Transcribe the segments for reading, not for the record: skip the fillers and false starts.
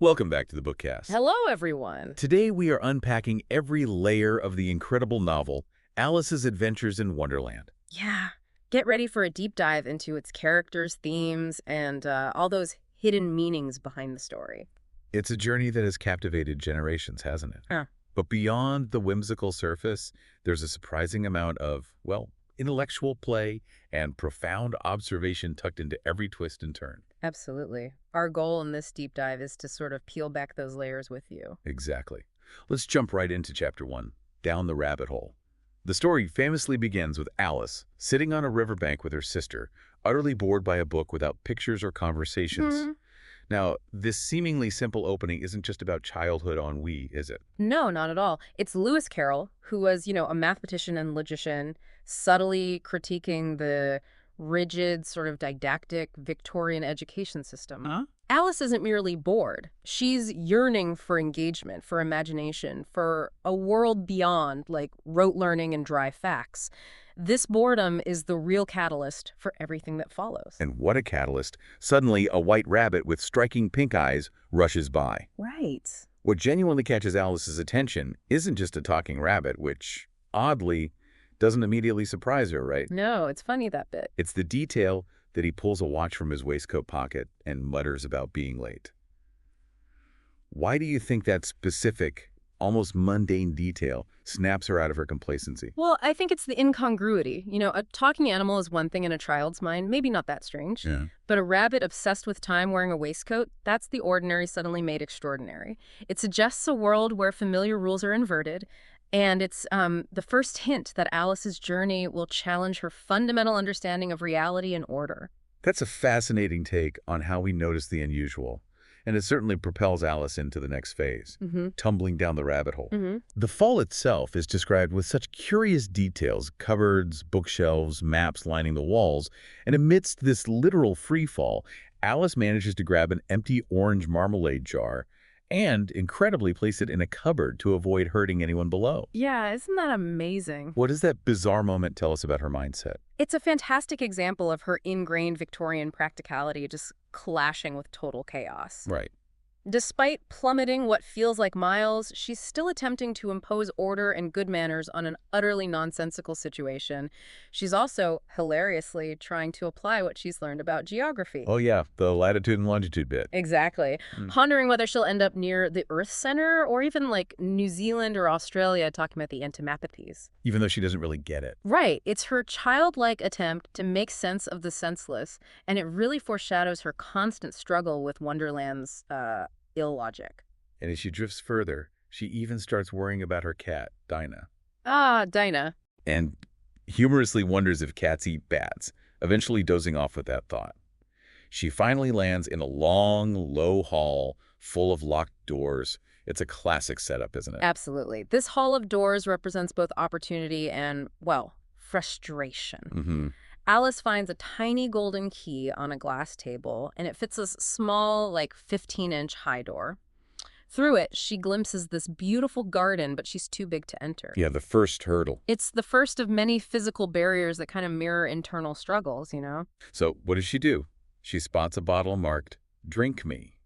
Welcome back to the BookCast. Hello, everyone. Today we are unpacking every layer of the incredible novel, Alice's Adventures in Wonderland. Yeah, get ready for a deep dive into its characters, themes, and all those hidden meanings behind the story. It's a journey that has captivated generations, hasn't it? Huh. But beyond the whimsical surface, there's a surprising amount of, well, intellectual play and profound observation tucked into every twist and turn. Absolutely. Our goal in this deep dive is to sort of peel back those layers with you. Exactly. Let's jump right into Chapter 1, Down the Rabbit Hole. The story famously begins with Alice sitting on a riverbank with her sister, utterly bored by a book without pictures or conversations. Now, this seemingly simple opening isn't just about childhood ennui, is it? No, not at all. It's Lewis Carroll, who was, a mathematician and logician, subtly critiquing the rigid, sort of didactic Victorian education system. Huh? Alice isn't merely bored. She's yearning for engagement, for imagination, for a world beyond, like, rote learning and dry facts. This boredom is the real catalyst for everything that follows. And what a catalyst. Suddenly, a white rabbit with striking pink eyes rushes by. Right. What genuinely catches Alice's attention isn't just a talking rabbit, which, oddly, doesn't immediately surprise her, right? No, it's funny, that bit. It's the detail that he pulls a watch from his waistcoat pocket and mutters about being late. Why do you think that specific, almost mundane detail snaps her out of her complacency? Well, I think it's the incongruity. A talking animal is one thing in a child's mind, maybe not that strange. Yeah. But a rabbit obsessed with time wearing a waistcoat, that's the ordinary suddenly made extraordinary. It suggests a world where familiar rules are inverted, and it's the first hint that Alice's journey will challenge her fundamental understanding of reality and order. That's a fascinating take on how we notice the unusual, and it certainly propels Alice into the next phase, tumbling down the rabbit hole. The fall itself is described with such curious details, cupboards, bookshelves, maps lining the walls, and amidst this literal free fall, Alice manages to grab an empty orange marmalade jar and, incredibly, place it in a cupboard to avoid hurting anyone below. Yeah, isn't that amazing? What does that bizarre moment tell us about her mindset? It's a fantastic example of her ingrained Victorian practicality just clashing with total chaos. Right. Despite plummeting what feels like miles, she's still attempting to impose order and good manners on an utterly nonsensical situation. She's also, hilariously, trying to apply what she's learned about geography. Oh yeah, the latitude and longitude bit. Exactly. Pondering whether she'll end up near the Earth Center or even like New Zealand or Australia, talking about the entomopathies. Even though she doesn't really get it. Right. It's her childlike attempt to make sense of the senseless, and it really foreshadows her constant struggle with Wonderland's illogic. And as she drifts further, she even starts worrying about her cat, Dinah. Ah, Dinah. And humorously wonders if cats eat bats, eventually dozing off with that thought. She finally lands in a long, low hall full of locked doors. It's a classic setup, isn't it? Absolutely. This hall of doors represents both opportunity and, well, frustration. Alice finds a tiny golden key on a glass table, and it fits a small, like 15-inch high door. Through it, she glimpses this beautiful garden, but she's too big to enter. Yeah, the first hurdle. It's the first of many physical barriers that kind of mirror internal struggles, So what does she do? She spots a bottle marked, "Drink me."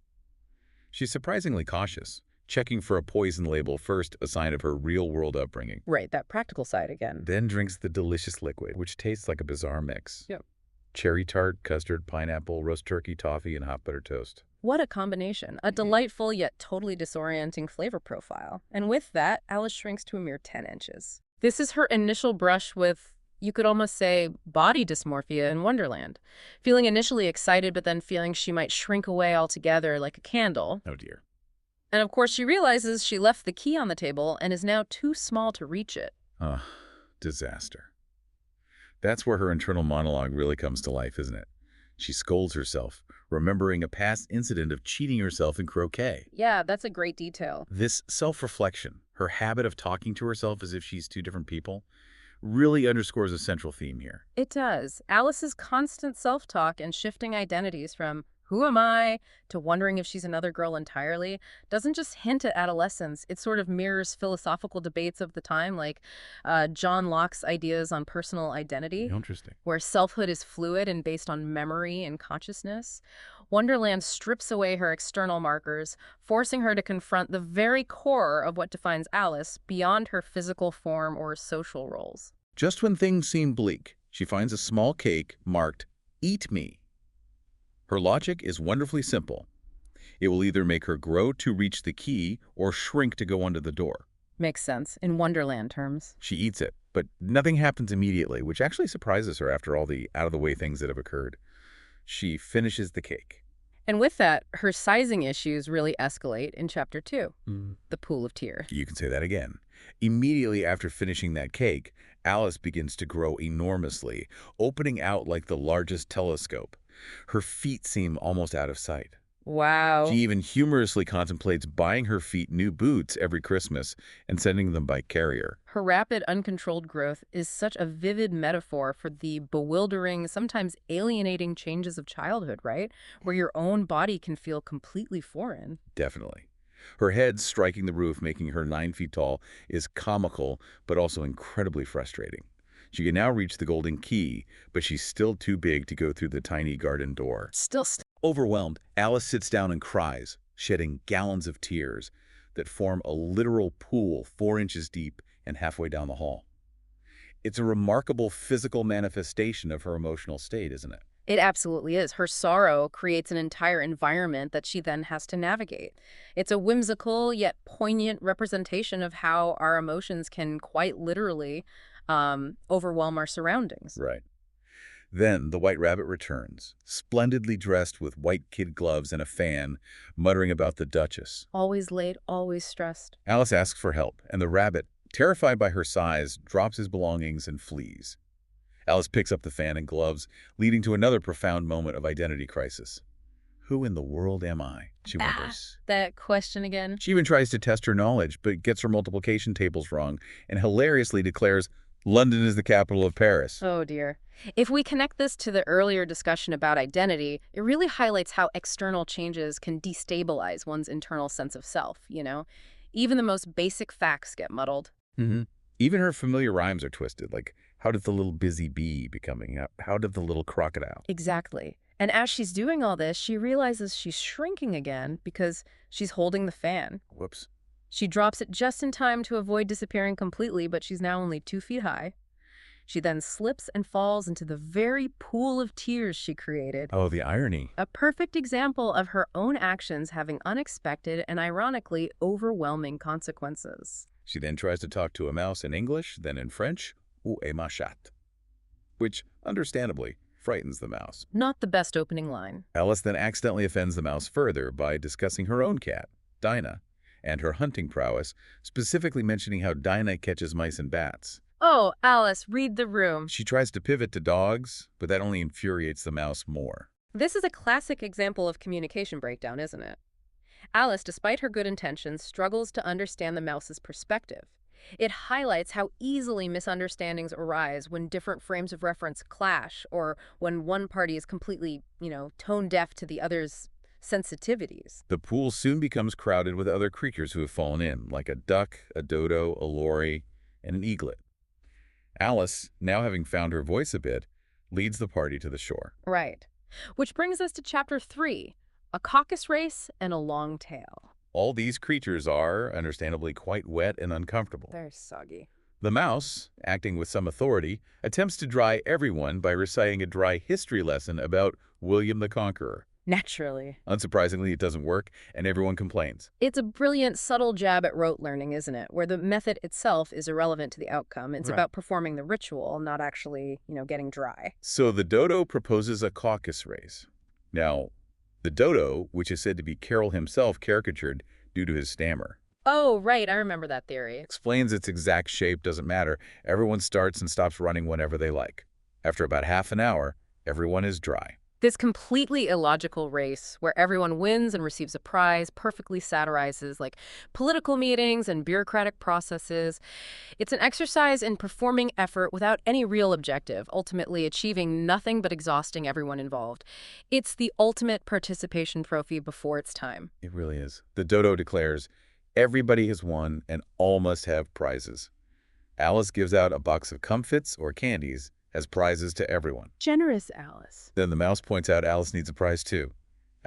She's surprisingly cautious, checking for a poison label first, a sign of her real-world upbringing. Right, that practical side again. Then drinks the delicious liquid, which tastes like a bizarre mix. Yep. Cherry tart, custard, pineapple, roast turkey, toffee, and hot butter toast. What a combination. A delightful yet totally disorienting flavor profile. And with that, Alice shrinks to a mere 10 inches. This is her initial brush with, you could almost say, body dysmorphia in Wonderland. Feeling initially excited, but then feeling she might shrink away altogether like a candle. Oh dear. And of course, she realizes she left the key on the table and is now too small to reach it. Disaster. That's where her internal monologue really comes to life, isn't it? She scolds herself, remembering a past incident of cheating herself in croquet. Yeah, that's a great detail. This self-reflection, her habit of talking to herself as if she's two different people, really underscores a central theme here. It does. Alice's constant self-talk and shifting identities from who am I to wondering if she's another girl entirely doesn't just hint at adolescence. It sort of mirrors philosophical debates of the time, like John Locke's ideas on personal identity. Interesting. Where selfhood is fluid and based on memory and consciousness. Wonderland strips away her external markers, forcing her to confront the very core of what defines Alice beyond her physical form or social roles. Just when things seem bleak, she finds a small cake marked, "Eat me." Her logic is wonderfully simple. It will either make her grow to reach the key or shrink to go under the door. Makes sense, in Wonderland terms. She eats it, but nothing happens immediately, which actually surprises her after all the out-of-the-way things that have occurred. She finishes the cake. And with that, her sizing issues really escalate in Chapter 2, the Pool of Tears. You can say that again. Immediately after finishing that cake, Alice begins to grow enormously, opening out like the largest telescope. Her feet seem almost out of sight. Wow. She even humorously contemplates buying her feet new boots every Christmas and sending them by carrier. Her rapid, uncontrolled growth is such a vivid metaphor for the bewildering, sometimes alienating changes of childhood, right? Where your own body can feel completely foreign. Definitely. Her head striking the roof, making her 9 feet tall, is comical, but also incredibly frustrating. She can now reach the golden key, but she's still too big to go through the tiny garden door. Overwhelmed, Alice sits down and cries, shedding gallons of tears that form a literal pool 4 inches deep and halfway down the hall. It's a remarkable physical manifestation of her emotional state, isn't it? It absolutely is. Her sorrow creates an entire environment that she then has to navigate. It's a whimsical yet poignant representation of how our emotions can quite literally overwhelm our surroundings. Right. Then the White Rabbit returns, splendidly dressed with white kid gloves and a fan, muttering about the Duchess. Always late, always stressed. Alice asks for help, and the rabbit, terrified by her size, drops his belongings and flees. Alice picks up the fan and gloves, leading to another profound moment of identity crisis. Who in the world am I? She wonders. That question again. She even tries to test her knowledge, but gets her multiplication tables wrong, and hilariously declares, "London is the capital of Paris." Oh, dear. If we connect this to the earlier discussion about identity, it really highlights how external changes can destabilize one's internal sense of self, you know? Even the most basic facts get muddled. Even her familiar rhymes are twisted, like, how did the little busy bee becoming? How did the little crocodile? Exactly. And as she's doing all this, she realizes she's shrinking again because she's holding the fan. Whoops. She drops it just in time to avoid disappearing completely, but she's now only 2 feet high. She then slips and falls into the very pool of tears she created. Oh, the irony. A perfect example of her own actions having unexpected and ironically overwhelming consequences. She then tries to talk to a mouse in English, then in French, ou est ma chatte, which, understandably, frightens the mouse. Not the best opening line. Alice then accidentally offends the mouse further by discussing her own cat, Dinah, and her hunting prowess, specifically mentioning how Dinah catches mice and bats. Oh, Alice, read the room. She tries to pivot to dogs, but that only infuriates the mouse more. This is a classic example of communication breakdown, isn't it? Alice, despite her good intentions, struggles to understand the mouse's perspective. It highlights how easily misunderstandings arise when different frames of reference clash or when one party is completely, tone deaf to the other's sensitivities. The pool soon becomes crowded with other creatures who have fallen in, like a duck, a dodo, a lory, and an eaglet. Alice, now having found her voice a bit, leads the party to the shore. Right. Which brings us to Chapter 3, a caucus race and a long tail. All these creatures are, understandably, quite wet and uncomfortable. They're soggy. The mouse, acting with some authority, attempts to dry everyone by reciting a dry history lesson about William the Conqueror. Naturally. Unsurprisingly, it doesn't work, and everyone complains. It's a brilliant, subtle jab at rote learning, isn't it? Where the method itself is irrelevant to the outcome. It's about performing the ritual, not actually, getting dry. So the dodo proposes a caucus race. Now, the dodo, which is said to be Carroll himself caricatured due to his stammer. Oh, right. I remember that theory. Explains its exact shape doesn't matter. Everyone starts and stops running whenever they like. After about half an hour, everyone is dry. This completely illogical race where everyone wins and receives a prize perfectly satirizes political meetings and bureaucratic processes. It's an exercise in performing effort without any real objective, ultimately achieving nothing but exhausting everyone involved. It's the ultimate participation trophy before its time. It really is. The dodo declares, everybody has won and all must have prizes. Alice gives out a box of comfits or candies as prizes to everyone. Generous Alice. Then the mouse points out Alice needs a prize too.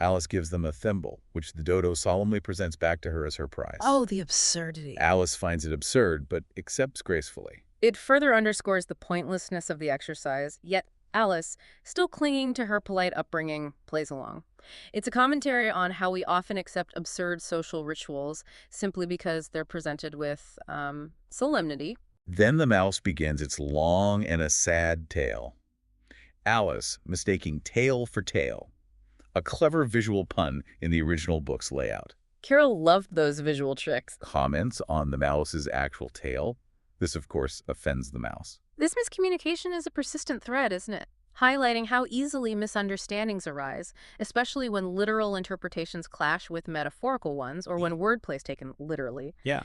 Alice gives them a thimble, which the dodo solemnly presents back to her as her prize. Oh, the absurdity. Alice finds it absurd, but accepts gracefully. It further underscores the pointlessness of the exercise, yet Alice, still clinging to her polite upbringing, plays along. It's a commentary on how we often accept absurd social rituals simply because they're presented with solemnity. Then the mouse begins its long and a sad tale. Alice mistaking tail for tail, a clever visual pun in the original book's layout. Carroll loved those visual tricks. Comments on the mouse's actual tail. This, of course, offends the mouse. This miscommunication is a persistent thread, isn't it? Highlighting how easily misunderstandings arise, especially when literal interpretations clash with metaphorical ones or when wordplay is taken literally. Yeah.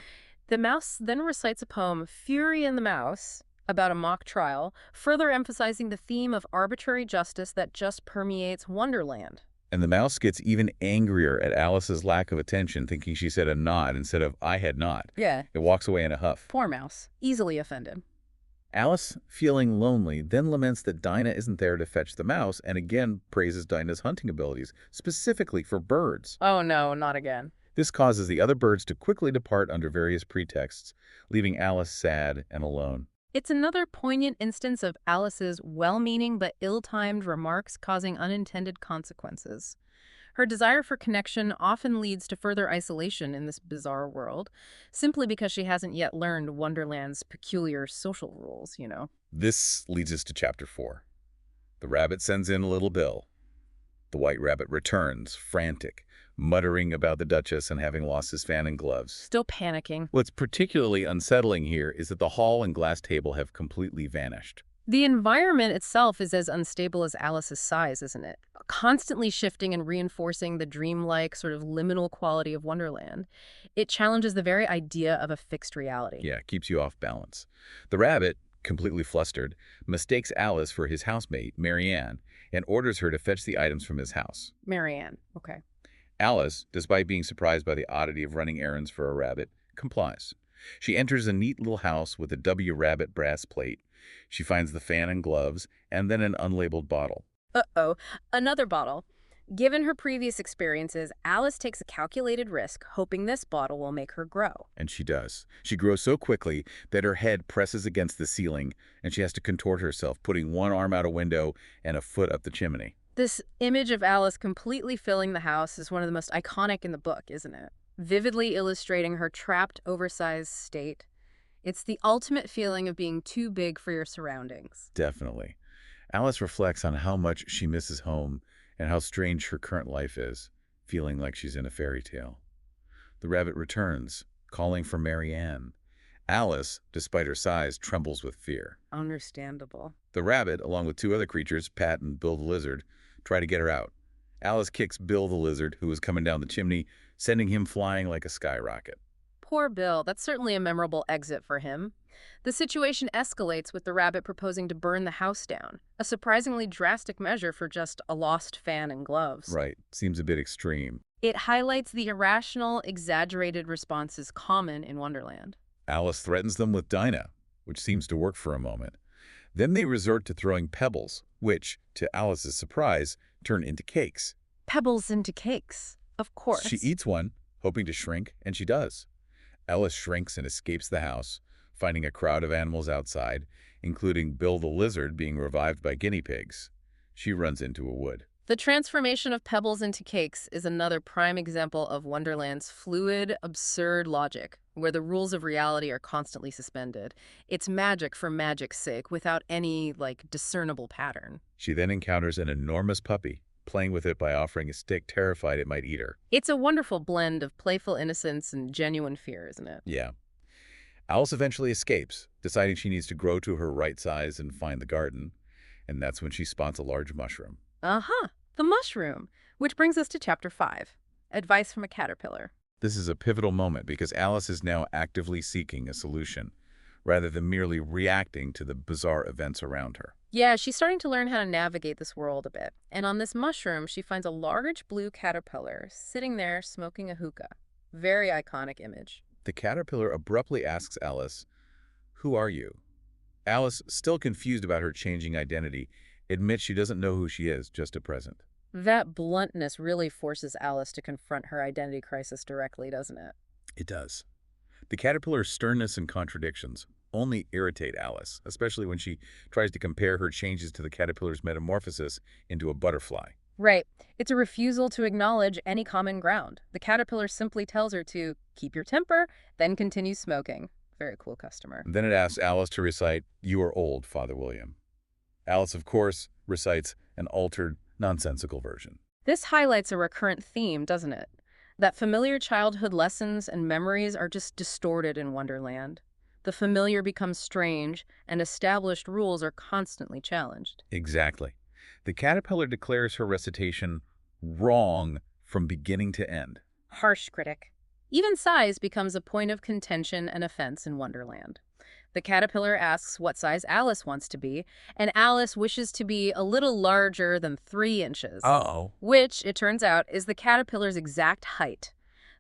The mouse then recites a poem, Fury in the Mouse, about a mock trial, further emphasizing the theme of arbitrary justice that just permeates Wonderland. And the mouse gets even angrier at Alice's lack of attention, thinking she said a nod instead of I had not. Yeah. It walks away in a huff. Poor mouse. Easily offended. Alice, feeling lonely, then laments that Dinah isn't there to fetch the mouse and again praises Dinah's hunting abilities, specifically for birds. Oh no, not again. This causes the other birds to quickly depart under various pretexts, leaving Alice sad and alone. It's another poignant instance of Alice's well-meaning but ill-timed remarks causing unintended consequences. Her desire for connection often leads to further isolation in this bizarre world, simply because she hasn't yet learned Wonderland's peculiar social rules, you know. This leads us to Chapter 4. The rabbit sends in a little bill. The white rabbit returns, frantic, muttering about the Duchess and having lost his fan and gloves. Still panicking. What's particularly unsettling here is that the hall and glass table have completely vanished. The environment itself is as unstable as Alice's size, isn't it? Constantly shifting and reinforcing the dreamlike, sort of liminal quality of Wonderland. It challenges the very idea of a fixed reality. Yeah, keeps you off balance. The rabbit, completely flustered, mistakes Alice for his housemate, Marianne, and orders her to fetch the items from his house. Marianne, okay. Alice, despite being surprised by the oddity of running errands for a rabbit, complies. She enters a neat little house with a W rabbit brass plate. She finds the fan and gloves, and then an unlabeled bottle. Uh-oh, another bottle. Given her previous experiences, Alice takes a calculated risk, hoping this bottle will make her grow. And she does. She grows so quickly that her head presses against the ceiling, and she has to contort herself, putting one arm out a window and a foot up the chimney. This image of Alice completely filling the house is one of the most iconic in the book, isn't it? Vividly illustrating her trapped, oversized state. It's the ultimate feeling of being too big for your surroundings. Definitely. Alice reflects on how much she misses home and how strange her current life is, feeling like she's in a fairy tale. The rabbit returns, calling for Marianne. Alice, despite her size, trembles with fear. Understandable. The rabbit, along with two other creatures, Pat and Bill the lizard, try to get her out. Alice kicks Bill the lizard, who is coming down the chimney, sending him flying like a skyrocket. Poor Bill. That's certainly a memorable exit for him. The situation escalates with the rabbit proposing to burn the house down, a surprisingly drastic measure for just a lost fan and gloves. Right. Seems a bit extreme. It highlights the irrational, exaggerated responses common in Wonderland. Alice threatens them with Dinah, which seems to work for a moment. Then they resort to throwing pebbles, which, to Alice's surprise, turn into cakes. Pebbles into cakes, of course. She eats one, hoping to shrink, and she does. Alice shrinks and escapes the house, finding a crowd of animals outside, including Bill the lizard being revived by guinea pigs. She runs into a wood. The transformation of pebbles into cakes is another prime example of Wonderland's fluid, absurd logic, where the rules of reality are constantly suspended. It's magic for magic's sake, without any, discernible pattern. She then encounters an enormous puppy, playing with it by offering a stick, terrified it might eat her. It's a wonderful blend of playful innocence and genuine fear, isn't it? Yeah. Alice eventually escapes, deciding she needs to grow to her right size and find the garden, and that's when she spots a large mushroom. Uh-huh, the mushroom, which brings us to Chapter 5, Advice from a Caterpillar. This is a pivotal moment because Alice is now actively seeking a solution, rather than merely reacting to the bizarre events around her. Yeah, she's starting to learn how to navigate this world a bit. And on this mushroom, she finds a large blue caterpillar sitting there smoking a hookah. Very iconic image. The caterpillar abruptly asks Alice, "Who are you?" Alice, still confused about her changing identity, admits she doesn't know who she is, just at present. That bluntness really forces Alice to confront her identity crisis directly, doesn't it? It does. The caterpillar's sternness and contradictions only irritate Alice, especially when she tries to compare her changes to the caterpillar's metamorphosis into a butterfly. Right. It's a refusal to acknowledge any common ground. The caterpillar simply tells her to keep your temper, then continue smoking. Very cool customer. And then it asks Alice to recite, "You are old, Father William." Alice, of course, recites an altered, nonsensical version. This highlights a recurrent theme, doesn't it? That familiar childhood lessons and memories are just distorted in Wonderland. The familiar becomes strange, and established rules are constantly challenged. Exactly. The caterpillar declares her recitation wrong from beginning to end. Harsh critic. Even size becomes a point of contention and offense in Wonderland. The caterpillar asks what size Alice wants to be, and Alice wishes to be a little larger than 3 inches. Uh-oh. Which, it turns out, is the caterpillar's exact height.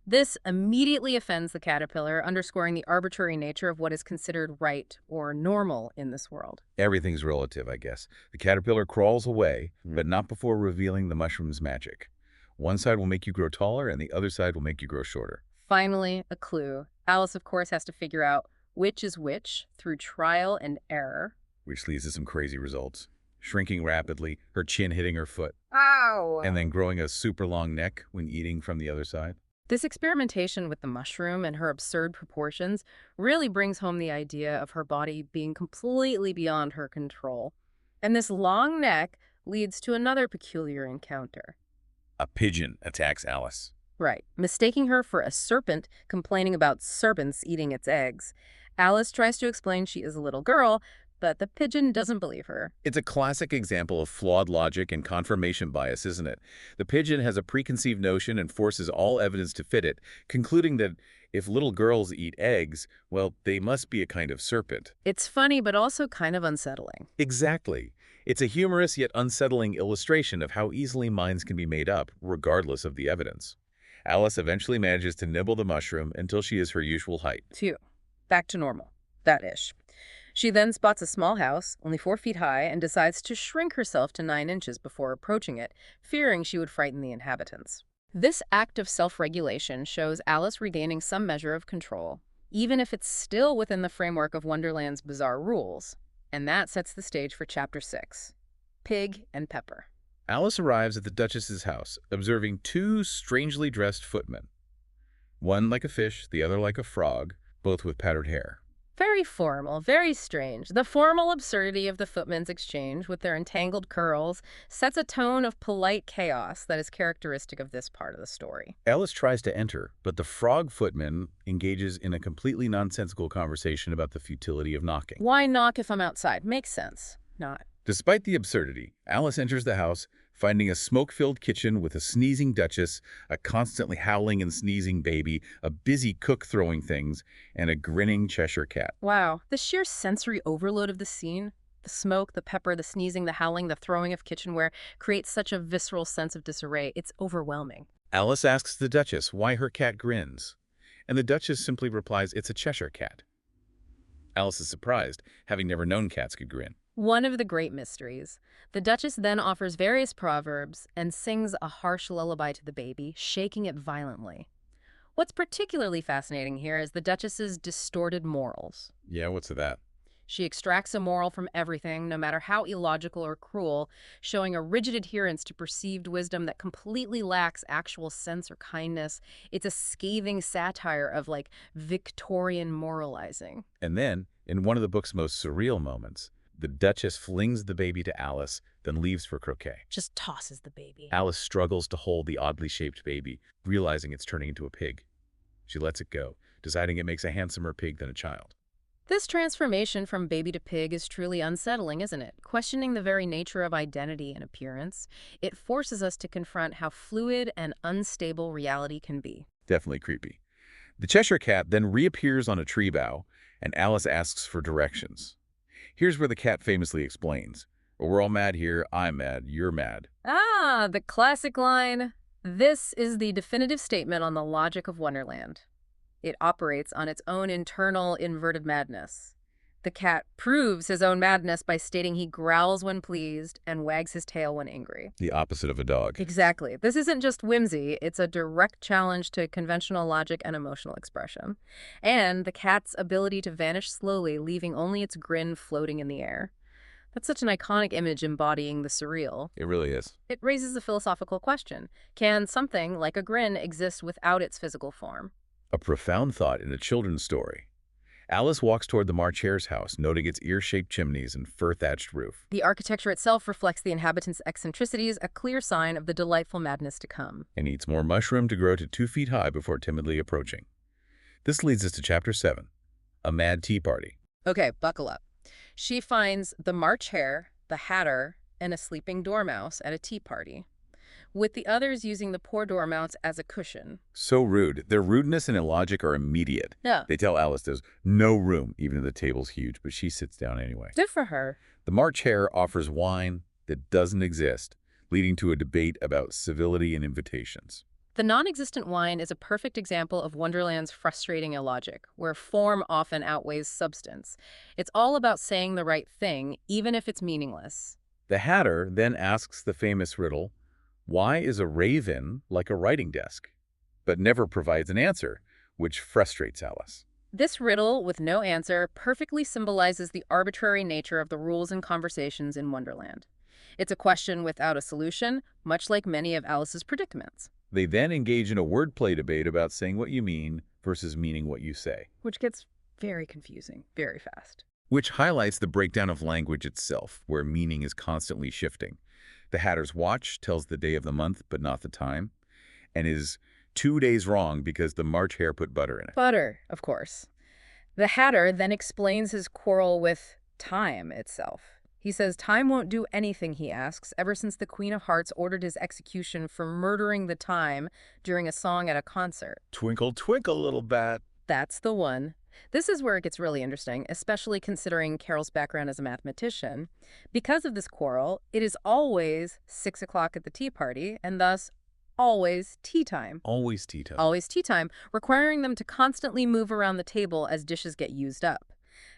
This immediately offends the caterpillar, underscoring the arbitrary nature of what is considered right or normal in this world. Everything's relative, I guess. The caterpillar crawls away, but not before revealing the mushroom's magic. One side will make you grow taller, and the other side will make you grow shorter. Finally, a clue. Alice, of course, has to figure out which is which through trial and error. Which leads to some crazy results. Shrinking rapidly, her chin hitting her foot, Ow! and then growing a super long neck when eating from the other side. This experimentation with the mushroom and her absurd proportions really brings home the idea of her body being completely beyond her control. And this long neck leads to another peculiar encounter. A pigeon attacks Alice. Right. Mistaking her for a serpent, complaining about serpents eating its eggs. Alice tries to explain she is a little girl, but the pigeon doesn't believe her. It's a classic example of flawed logic and confirmation bias, isn't it? The pigeon has a preconceived notion and forces all evidence to fit it, concluding that if little girls eat eggs, well, they must be a kind of serpent. It's funny, but also kind of unsettling. Exactly. It's a humorous yet unsettling illustration of how easily minds can be made up, regardless of the evidence. Alice eventually manages to nibble the mushroom until she is her usual height. 2. Back to normal. That-ish. She then spots a small house, only 4 feet high, and decides to shrink herself to 9 inches before approaching it, fearing she would frighten the inhabitants. This act of self-regulation shows Alice regaining some measure of control, even if it's still within the framework of Wonderland's bizarre rules. And that sets the stage for Chapter 6, Pig and Pepper. Alice arrives at the Duchess's house, observing 2 strangely dressed footmen. One like a fish, the other like a frog, both with powdered hair. Very formal, very strange. The formal absurdity of the footmen's exchange with their entangled curls sets a tone of polite chaos that is characteristic of this part of the story. Alice tries to enter, but the frog footman engages in a completely nonsensical conversation about the futility of knocking. Why knock if I'm outside? Makes sense. Not. Despite the absurdity, Alice enters the house, finding a smoke-filled kitchen with a sneezing duchess, a constantly howling and sneezing baby, a busy cook throwing things, and a grinning Cheshire cat. Wow, the sheer sensory overload of the scene, the smoke, the pepper, the sneezing, the howling, the throwing of kitchenware, creates such a visceral sense of disarray. It's overwhelming. Alice asks the Duchess why her cat grins, and the Duchess simply replies it's a Cheshire cat. Alice is surprised, having never known cats could grin. One of the great mysteries. The Duchess then offers various proverbs and sings a harsh lullaby to the baby, shaking it violently. What's particularly fascinating here is the Duchess's distorted morals. Yeah, what's that? She extracts a moral from everything, no matter how illogical or cruel, showing a rigid adherence to perceived wisdom that completely lacks actual sense or kindness. It's a scathing satire of, Victorian moralizing. And then, in one of the book's most surreal moments, the Duchess flings the baby to Alice, then leaves for croquet. Just tosses the baby. Alice struggles to hold the oddly shaped baby, realizing it's turning into a pig. She lets it go, deciding it makes a handsomer pig than a child. This transformation from baby to pig is truly unsettling, isn't it? Questioning the very nature of identity and appearance, it forces us to confront how fluid and unstable reality can be. Definitely creepy. The Cheshire cat then reappears on a tree bough, and Alice asks for directions. Here's where the cat famously explains, "We're all mad here, I'm mad, you're mad." Ah, the classic line. This is the definitive statement on the logic of Wonderland. It operates on its own internal inverted madness. The cat proves his own madness by stating he growls when pleased and wags his tail when angry. The opposite of a dog. Exactly. This isn't just whimsy, it's a direct challenge to conventional logic and emotional expression. And the cat's ability to vanish slowly, leaving only its grin floating in the air. That's such an iconic image embodying the surreal. It really is. It raises a philosophical question. Can something like a grin exist without its physical form? A profound thought in a children's story. Alice walks toward the March Hare's house, noting its ear-shaped chimneys and fur-thatched roof. The architecture itself reflects the inhabitants' eccentricities, a clear sign of the delightful madness to come. And eats more mushroom to grow to 2 feet high before timidly approaching. This leads us to Chapter 7, A Mad Tea Party. Okay, buckle up. She finds the March Hare, the Hatter, and a sleeping dormouse at a tea party, with the others using the poor dormouse as a cushion. So rude. Their rudeness and illogic are immediate. Yeah. They tell Alice there's no room, even if the table's huge, but she sits down anyway. Good for her. The March Hare offers wine that doesn't exist, leading to a debate about civility and invitations. The non-existent wine is a perfect example of Wonderland's frustrating illogic, where form often outweighs substance. It's all about saying the right thing, even if it's meaningless. The Hatter then asks the famous riddle, why is a raven like a writing desk? But never provides an answer, which frustrates Alice. This riddle, with no answer, perfectly symbolizes the arbitrary nature of the rules and conversations in Wonderland. It's a question without a solution, much like many of Alice's predicaments. They then engage in a wordplay debate about saying what you mean versus meaning what you say. Which gets very confusing, very fast. Which highlights the breakdown of language itself, where meaning is constantly shifting. The Hatter's watch tells the day of the month, but not the time, and is 2 days wrong because the March Hare put butter in it. Butter, of course. The Hatter then explains his quarrel with time itself. He says time won't do anything, he asks, ever since the Queen of Hearts ordered his execution for murdering the time during a song at a concert. Twinkle, twinkle, little bat. That's the one. This is where it gets really interesting, especially considering Carroll's background as a mathematician. Because of this quarrel, it is always 6 o'clock at the tea party, and thus always tea time. Always tea time. Always tea time, requiring them to constantly move around the table as dishes get used up.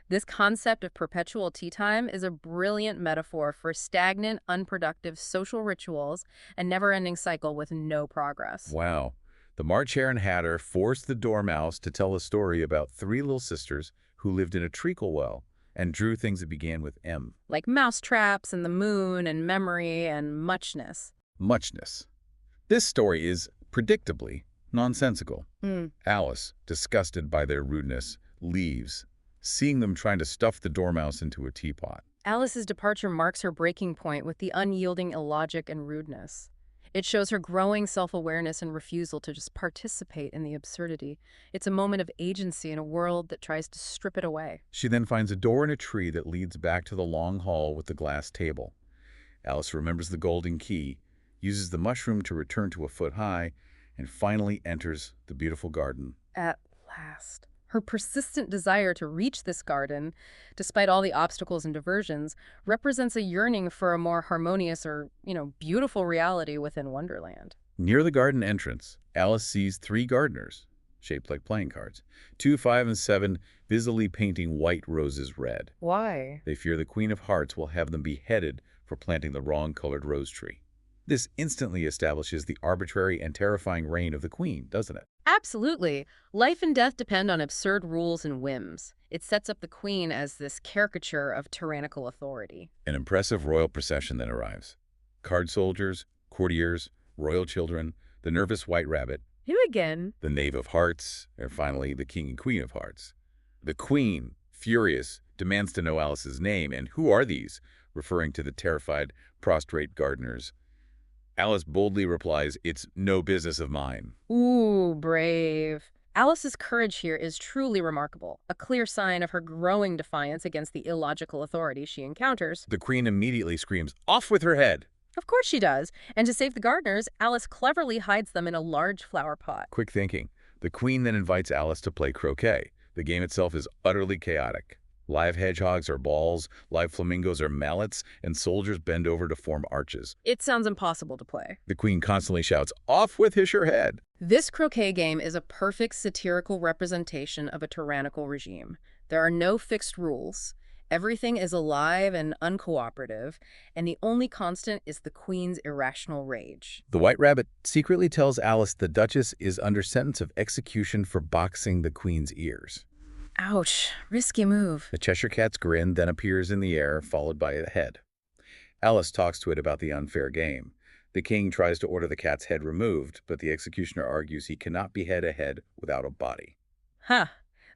This concept of perpetual tea time is a brilliant metaphor for stagnant, unproductive social rituals and never-ending cycle with no progress. Wow. The March Hare and Hatter forced the Dormouse to tell a story about 3 little sisters who lived in a treacle well and drew things that began with M. Like mousetraps and the moon and memory and muchness. Muchness. This story is, predictably, nonsensical. Alice, disgusted by their rudeness, leaves, seeing them trying to stuff the Dormouse into a teapot. Alice's departure marks her breaking point with the unyielding illogic and rudeness. It shows her growing self-awareness and refusal to just participate in the absurdity. It's a moment of agency in a world that tries to strip it away. She then finds a door in a tree that leads back to the long hall with the glass table. Alice remembers the golden key, uses the mushroom to return to a foot high, and finally enters the beautiful garden. At last. Her persistent desire to reach this garden, despite all the obstacles and diversions, represents a yearning for a more harmonious or, beautiful reality within Wonderland. Near the garden entrance, Alice sees 3 gardeners, shaped like playing cards, 2, 5, and 7, busily painting white roses red. Why? They fear the Queen of Hearts will have them beheaded for planting the wrong-colored rose tree. This instantly establishes the arbitrary and terrifying reign of the Queen, doesn't it? Absolutely. Life and death depend on absurd rules and whims. It sets up the Queen as this caricature of tyrannical authority. An impressive royal procession then arrives. Card soldiers, courtiers, royal children, the nervous white rabbit, Him again. the Knave of Hearts, and finally the King and Queen of Hearts. The Queen, furious, demands to know Alice's name, and who are these, referring to the terrified, prostrate gardeners. Alice boldly replies, "It's no business of mine." Ooh, brave. Alice's courage here is truly remarkable, a clear sign of her growing defiance against the illogical authority she encounters. The Queen immediately screams, "Off with her head!" Of course she does, and to save the gardeners, Alice cleverly hides them in a large flower pot. Quick thinking. The Queen then invites Alice to play croquet. The game itself is utterly chaotic. Live hedgehogs are balls, live flamingos are mallets, and soldiers bend over to form arches. It sounds impossible to play. The queen constantly shouts, "Off with his your head!" This croquet game is a perfect satirical representation of a tyrannical regime. There are no fixed rules. Everything is alive and uncooperative, and the only constant is the queen's irrational rage. The White Rabbit secretly tells Alice the Duchess is under sentence of execution for boxing the queen's ears. Ouch, risky move. The Cheshire Cat's grin then appears in the air, followed by a head. Alice talks to it about the unfair game. The king tries to order the cat's head removed, but the executioner argues he cannot behead a head without a body. Huh.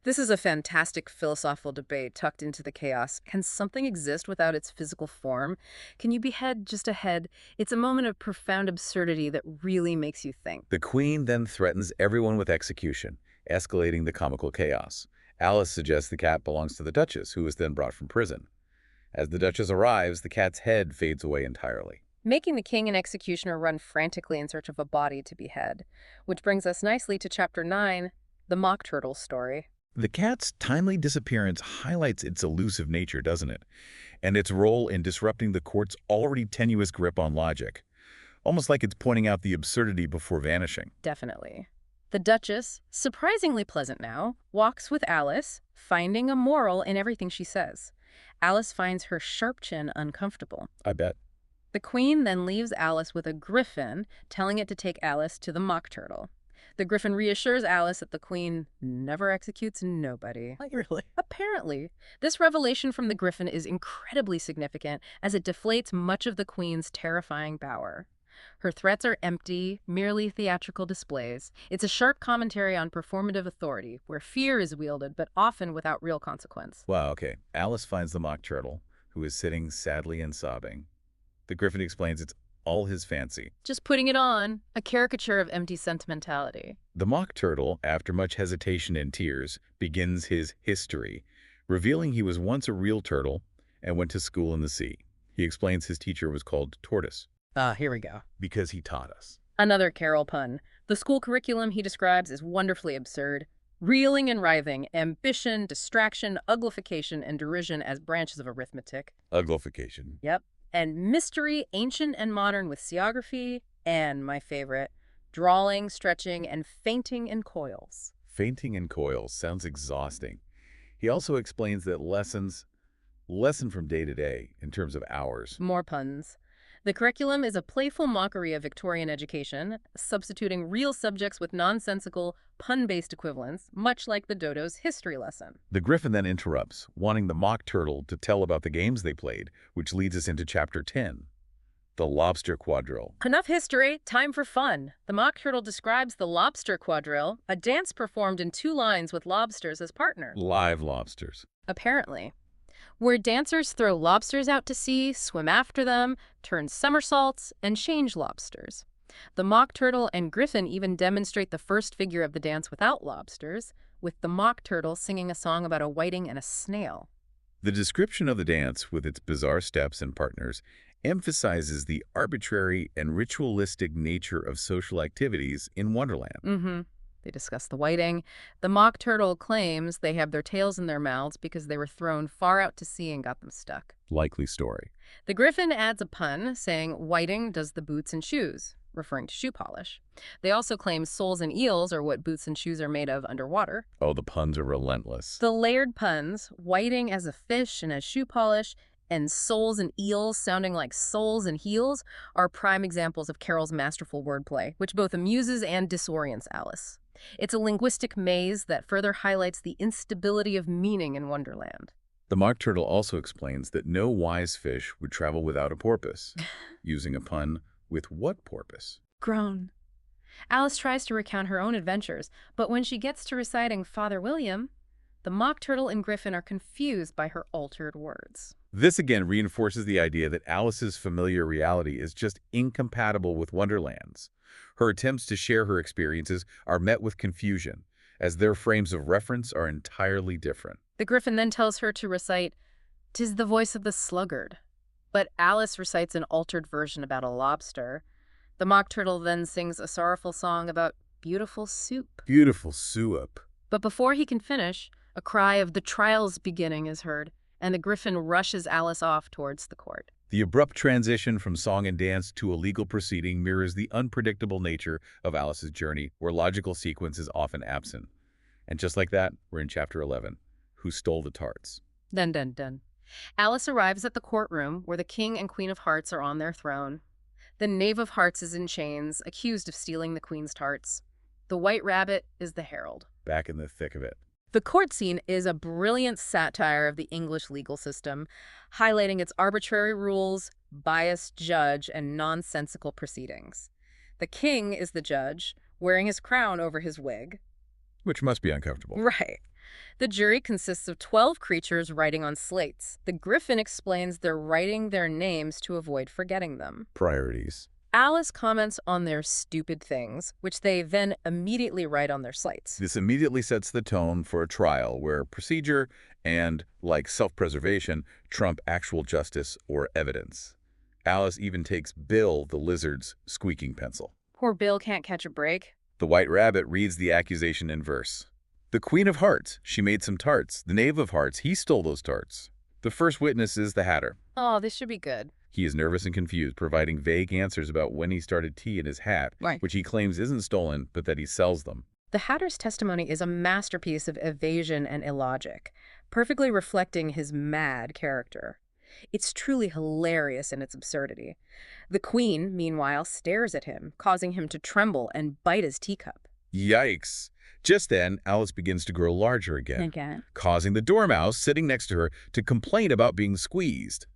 This is a fantastic philosophical debate tucked into the chaos. Can something exist without its physical form? Can you behead just a head? It's a moment of profound absurdity that really makes you think. The queen then threatens everyone with execution, escalating the comical chaos. Alice suggests the cat belongs to the Duchess, who is then brought from prison. As the Duchess arrives, the cat's head fades away entirely, Making the king and executioner run frantically in search of a body to behead. Which brings us nicely to Chapter 9, the Mock Turtle story. The cat's timely disappearance highlights its elusive nature, doesn't it? And its role in disrupting the court's already tenuous grip on logic. Almost like it's pointing out the absurdity before vanishing. Definitely. The Duchess, surprisingly pleasant now, walks with Alice, finding a moral in everything she says. Alice finds her sharp chin uncomfortable. I bet. The queen then leaves Alice with a griffin, telling it to take Alice to the Mock Turtle. The griffin reassures Alice that the queen never executes nobody. Really? Apparently. This revelation from the griffin is incredibly significant as it deflates much of the queen's terrifying power. Her threats are empty, merely theatrical displays. It's a sharp commentary on performative authority, where fear is wielded, but often without real consequence. Wow, okay. Alice finds the Mock Turtle, who is sitting sadly and sobbing. The griffin explains it's all his fancy. Just putting it on, a caricature of empty sentimentality. The Mock Turtle, after much hesitation and tears, begins his history, revealing he was once a real turtle and went to school in the sea. He explains his teacher was called Tortoise. Here we go. Because he taught us. Another Carroll pun. The school curriculum he describes is wonderfully absurd. Reeling and writhing, ambition, distraction, uglification, and derision as branches of arithmetic. Uglification. Yep. And mystery, ancient and modern with seography, and, my favorite, drawing, stretching, and fainting in coils. Fainting in coils sounds exhausting. He also explains that lesson from day to day in terms of hours. More puns. The curriculum is a playful mockery of Victorian education, substituting real subjects with nonsensical, pun-based equivalents, much like the Dodo's history lesson. The griffin then interrupts, wanting the Mock Turtle to tell about the games they played, which leads us into Chapter 10, the Lobster Quadrille. Enough history, time for fun. The Mock Turtle describes the Lobster Quadrille, a dance performed in 2 lines with lobsters as partners. Live lobsters. Apparently. Where dancers throw lobsters out to sea, swim after them, turn somersaults, and change lobsters. The Mock Turtle and Griffin even demonstrate the first figure of the dance without lobsters, with the Mock Turtle singing a song about a whiting and a snail. The description of the dance, with its bizarre steps and partners, emphasizes the arbitrary and ritualistic nature of social activities in Wonderland. They discuss the whiting. The Mock Turtle claims they have their tails in their mouths because they were thrown far out to sea and got them stuck. Likely story. The Griffin adds a pun, saying whiting does the boots and shoes, referring to shoe polish. They also claim soles and eels are what boots and shoes are made of underwater. Oh, the puns are relentless. The layered puns, whiting as a fish and as shoe polish, and soles and eels sounding like soles and heels, are prime examples of Carroll's masterful wordplay, which both amuses and disorients Alice. It's a linguistic maze that further highlights the instability of meaning in Wonderland. The Mock Turtle also explains that no wise fish would travel without a porpoise, using a pun with what porpoise? Groan. Alice tries to recount her own adventures, but when she gets to reciting Father William, the Mock Turtle and Griffin are confused by her altered words. This again reinforces the idea that Alice's familiar reality is just incompatible with Wonderland's. Her attempts to share her experiences are met with confusion, as their frames of reference are entirely different. The Griffin then tells her to recite, "'Tis the voice of the sluggard." But Alice recites an altered version about a lobster. The Mock Turtle then sings a sorrowful song about beautiful soup. Beautiful soup. But before he can finish, A cry of "the trial's beginning" is heard, and the griffin rushes Alice off towards the court. The abrupt transition from song and dance to a legal proceeding mirrors the unpredictable nature of Alice's journey, where logical sequence is often absent. And just like that, we're in Chapter 11, Who Stole the Tarts? Dun dun dun. Alice arrives at the courtroom where the King and Queen of Hearts are on their throne. The Knave of Hearts is in chains, accused of stealing the Queen's tarts. The White Rabbit is the herald. Back in the thick of it. The court scene is a brilliant satire of the English legal system, highlighting its arbitrary rules, biased judge, and nonsensical proceedings. The king is the judge, wearing his crown over his wig. Which must be uncomfortable. Right. The jury consists of 12 creatures writing on slates. The griffin explains they're writing their names to avoid forgetting them. Priorities. Alice comments on their stupid things, which they then immediately write on their slates. This immediately sets the tone for a trial where procedure and, like self-preservation, trump actual justice or evidence. Alice even takes Bill the lizard's squeaking pencil. Poor Bill can't catch a break. The White Rabbit reads the accusation in verse. The Queen of Hearts, she made some tarts. The Knave of Hearts, he stole those tarts. The first witness is the Hatter. Oh, this should be good. He is nervous and confused, providing vague answers about when he started tea in his hat, which he claims isn't stolen, but that he sells them. The Hatter's testimony is a masterpiece of evasion and illogic, perfectly reflecting his mad character. It's truly hilarious in its absurdity. The Queen, meanwhile, stares at him, causing him to tremble and bite his teacup. Yikes. Just then, Alice begins to grow larger again, causing the Dormouse sitting next to her to complain about being squeezed.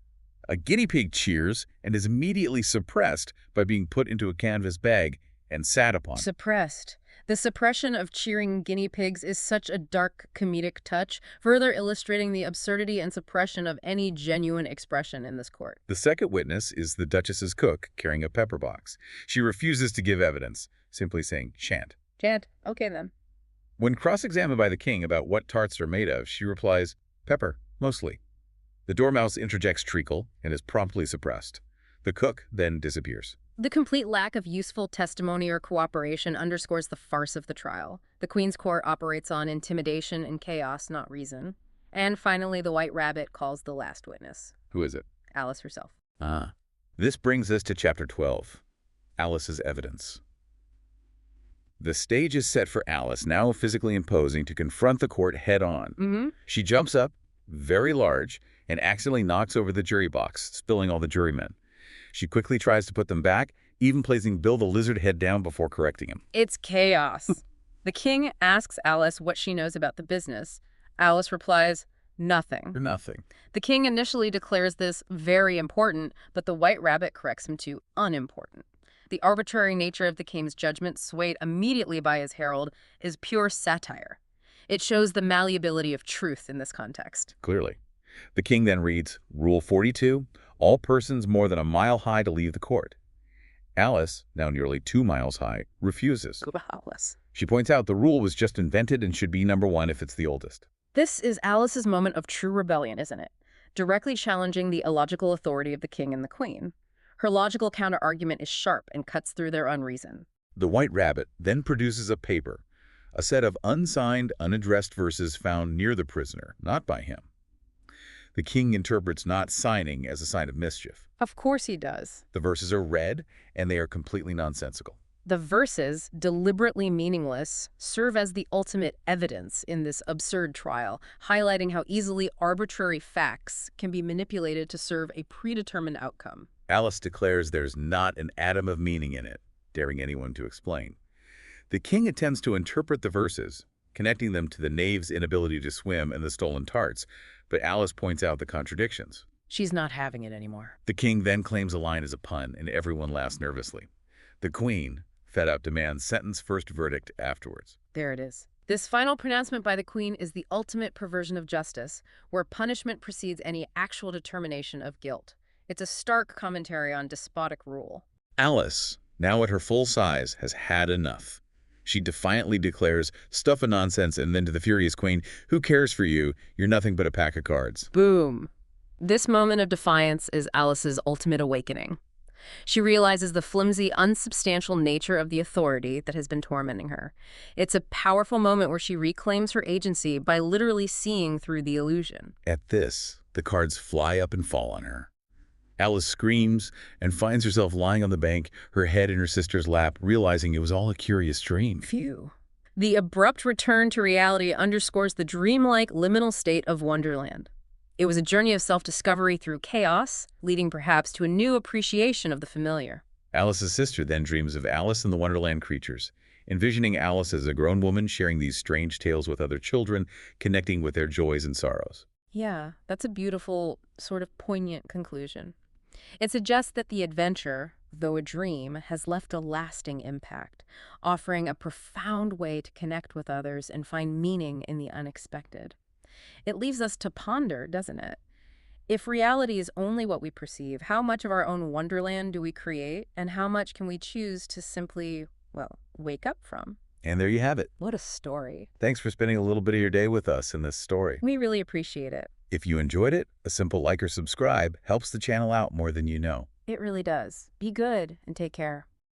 A guinea pig cheers and is immediately suppressed by being put into a canvas bag and sat upon. Suppressed. The suppression of cheering guinea pigs is such a dark comedic touch, further illustrating the absurdity and suppression of any genuine expression in this court. The second witness is the Duchess's cook carrying a pepper box. She refuses to give evidence, simply saying, "Shan't." Shan't. Okay, then. When cross-examined by the king about what tarts are made of, she replies, "Pepper, mostly." The Dormouse interjects treacle and is promptly suppressed. The cook then disappears. The complete lack of useful testimony or cooperation underscores the farce of the trial. The Queen's Court operates on intimidation and chaos, not reason. And finally, the White Rabbit calls the last witness. Who is it? Alice herself. This brings us to Chapter 12, Alice's Evidence. The stage is set for Alice, now physically imposing, to confront the court head-on. She jumps up, very large, and accidentally knocks over the jury box, spilling all the jurymen. She quickly tries to put them back, even placing Bill the lizard head down before correcting him. It's chaos. The king asks Alice what she knows about the business. Alice replies, "Nothing." Nothing. The king initially declares this very important, but the White Rabbit corrects him to unimportant. The arbitrary nature of the king's judgment, swayed immediately by his herald, is pure satire. It shows the malleability of truth in this context. Clearly. The king then reads, Rule 42, all persons more than a mile high to leave the court. Alice, now nearly 2 miles high, refuses. Good Alice. She points out the rule was just invented and should be number 1 if it's the oldest. This is Alice's moment of true rebellion, isn't it? Directly challenging the illogical authority of the king and the queen. Her logical counter-argument is sharp and cuts through their unreason. The White Rabbit then produces a paper, a set of unsigned, unaddressed verses found near the prisoner, not by him. The king interprets not signing as a sign of mischief. Of course he does. The verses are read, and they are completely nonsensical. The verses, deliberately meaningless, serve as the ultimate evidence in this absurd trial, highlighting how easily arbitrary facts can be manipulated to serve a predetermined outcome. Alice declares there's not an atom of meaning in it, daring anyone to explain. The king attempts to interpret the verses, connecting them to the knave's inability to swim and the stolen tarts, but Alice points out the contradictions. She's not having it anymore. The king then claims a line as a pun, and everyone laughs nervously. The queen, fed up, demands sentence first verdict afterwards. There it is. This final pronouncement by the queen is the ultimate perversion of justice, where punishment precedes any actual determination of guilt. It's a stark commentary on despotic rule. Alice, now at her full size, has had enough. She defiantly declares, "Stuff of nonsense," and then to the furious queen, "Who cares for you? You're nothing but a pack of cards." Boom. This moment of defiance is Alice's ultimate awakening. She realizes the flimsy, unsubstantial nature of the authority that has been tormenting her. It's a powerful moment where she reclaims her agency by literally seeing through the illusion. At this, the cards fly up and fall on her. Alice screams and finds herself lying on the bank, her head in her sister's lap, realizing it was all a curious dream. Phew. The abrupt return to reality underscores the dreamlike, liminal state of Wonderland. It was a journey of self-discovery through chaos, leading perhaps to a new appreciation of the familiar. Alice's sister then dreams of Alice and the Wonderland creatures, envisioning Alice as a grown woman sharing these strange tales with other children, connecting with their joys and sorrows. Yeah, that's a beautiful, sort of poignant conclusion. It suggests that the adventure, though a dream, has left a lasting impact, offering a profound way to connect with others and find meaning in the unexpected. It leaves us to ponder, doesn't it? If reality is only what we perceive, how much of our own wonderland do we create, and how much can we choose to simply, well, wake up from? And there you have it. What a story. Thanks for spending a little bit of your day with us in this story. We really appreciate it. If you enjoyed it, a simple like or subscribe helps the channel out more than you know. It really does. Be good and take care.